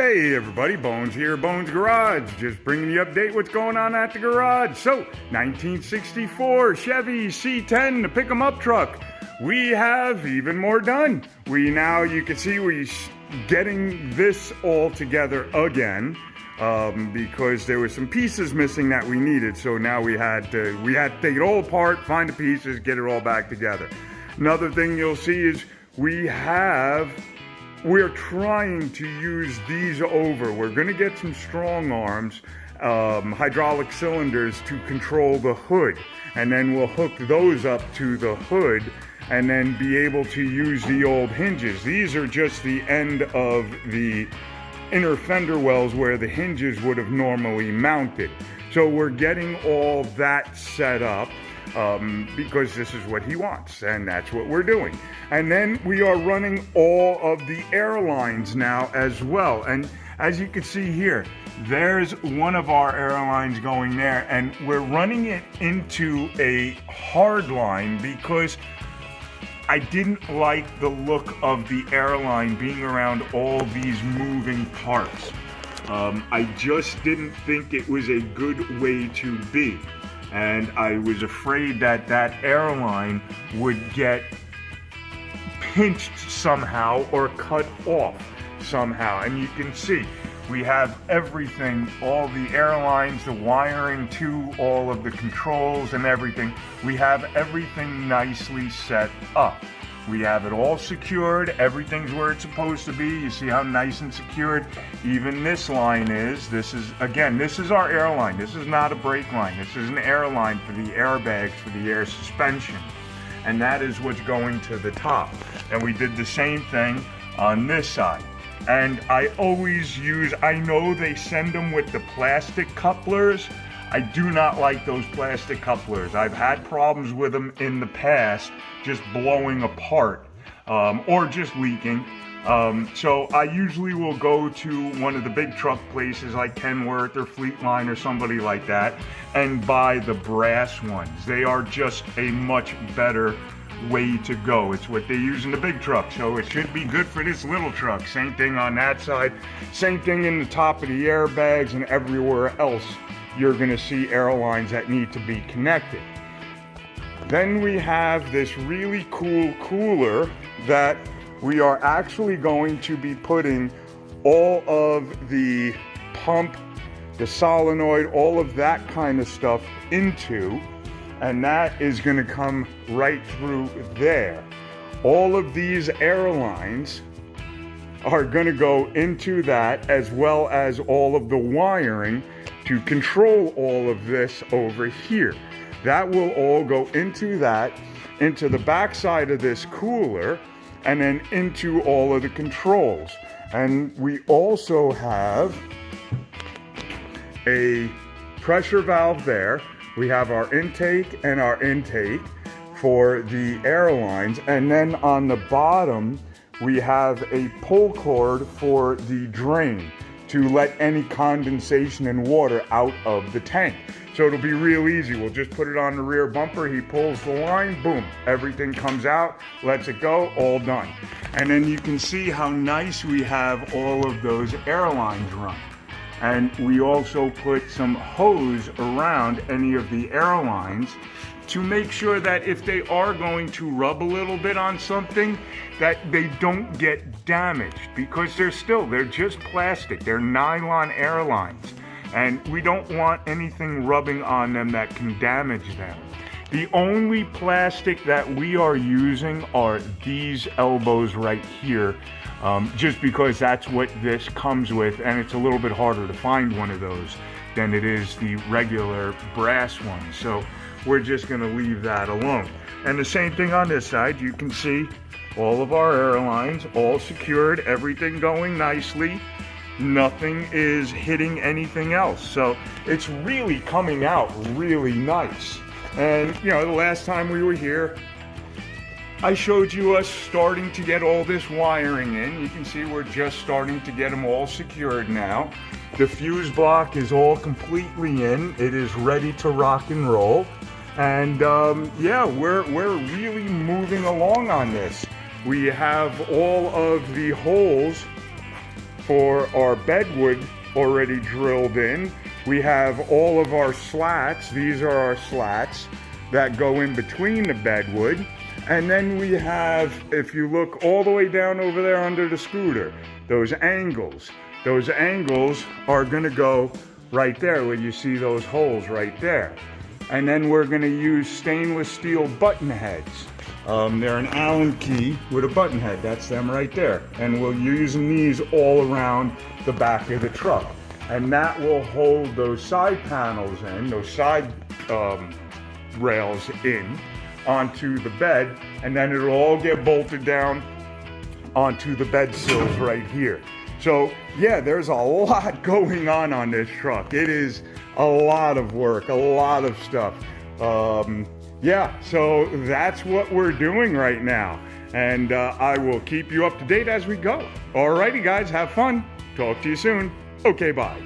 Hey everybody, Bones here, Bones Garage. Just bringing you update what's going on at the garage. So, 1964 Chevy C10 Pickup truck. We have even more done. You can see we're getting this all together again because there were some pieces missing that we needed. So now we had to take it all apart, find the pieces, get it all back together. Another thing you'll see is we're trying to use these over. We're going to get some strong arms, hydraulic cylinders to control the hood. And then we'll hook those up to the hood and then be able to use the old hinges. These are just the end of the inner fender wells where the hinges would have normally mounted. So we're getting all that set up. Because this is what he wants, and that's what we're doing. And then we are running all of the airlines now as well. And as you can see here, there's one of our airlines going there, and we're running it into a hard line because I didn't like the look of the airline being around all these moving parts. I just didn't think it was a good way to be. And I was afraid that that airline would get pinched somehow or cut off somehow. And you can see we have everything, all the airlines, the wiring to all of the controls and everything. We have everything nicely set up. We have it all secured. Everything's where it's supposed to be. You see how nice and secured even this line is. This is our airline. This is not a brake line. This is an airline for the airbags, for the air suspension. And that is what's going to the top. And we did the same thing on this side. And I know they send them with the plastic couplers. I do not like those plastic couplers. I've had problems with them in the past, just blowing apart or just leaking. So I usually will go to one of the big truck places like Kenworth or Fleetline or somebody like that and buy the brass ones. They are just a much better way to go. It's what they use in the big truck, so it should be good for this little truck. Same thing on that side. Same thing in the top of the airbags and everywhere else. You're going to see airlines that need to be connected. Then we have this really cool cooler that we are actually going to be putting all of the pump, the solenoid, all of that kind of stuff into, and that is going to come right through there. All of these airlines are going to go into that, as well as all of the wiring to control all of this over here. That will all go into the back side of this cooler, and then into all of the controls. And we also have a pressure valve there. We have our intake and our intake for the airlines, and then on the bottom we have a pull cord for the drain to let any condensation and water out of the tank. So it'll be real easy. We'll just put it on the rear bumper. He pulls the line, boom, everything comes out, lets it go, all done. And then you can see how nice we have all of those airlines run. And we also put some hose around any of the airlines to make sure that if they are going to rub a little bit on something, that they don't get damaged, because they're just plastic. They're nylon airlines, and we don't want anything rubbing on them that can damage them. The only plastic that we are using are these elbows right here, just because that's what this comes with, and it's a little bit harder to find one of those than it is the regular brass ones. So we're just going to leave that alone. And the same thing on this side. You can see all of our airlines all secured, everything going nicely. Nothing is hitting anything else. So it's really coming out really nice. And you know, the last time we were here, I showed you us starting to get all this wiring in. You can see we're just starting to get them all secured now. The fuse block is all completely in. It is ready to rock and roll. And yeah, we're really moving along on this. We have all of the holes for our bedwood already drilled in. We have all of our slats. These are our slats that go in between the bedwood. And then we have, if you look all the way down over there under the scooter, those angles. Those angles are gonna go right there where you see those holes right there. And then we're gonna use stainless steel button heads. They're an Allen key with a button head. That's them right there. And we're using these all around the back of the truck. And that will hold those side panels in, those side rails in, onto the bed. And then it'll all get bolted down onto the bed sills right here. So yeah, there's a lot going on this truck. It is a lot of work, a lot of stuff. Yeah, so that's what we're doing right now. And I will keep you up to date as we go. Alrighty guys, have fun. Talk to you soon. Okay, bye.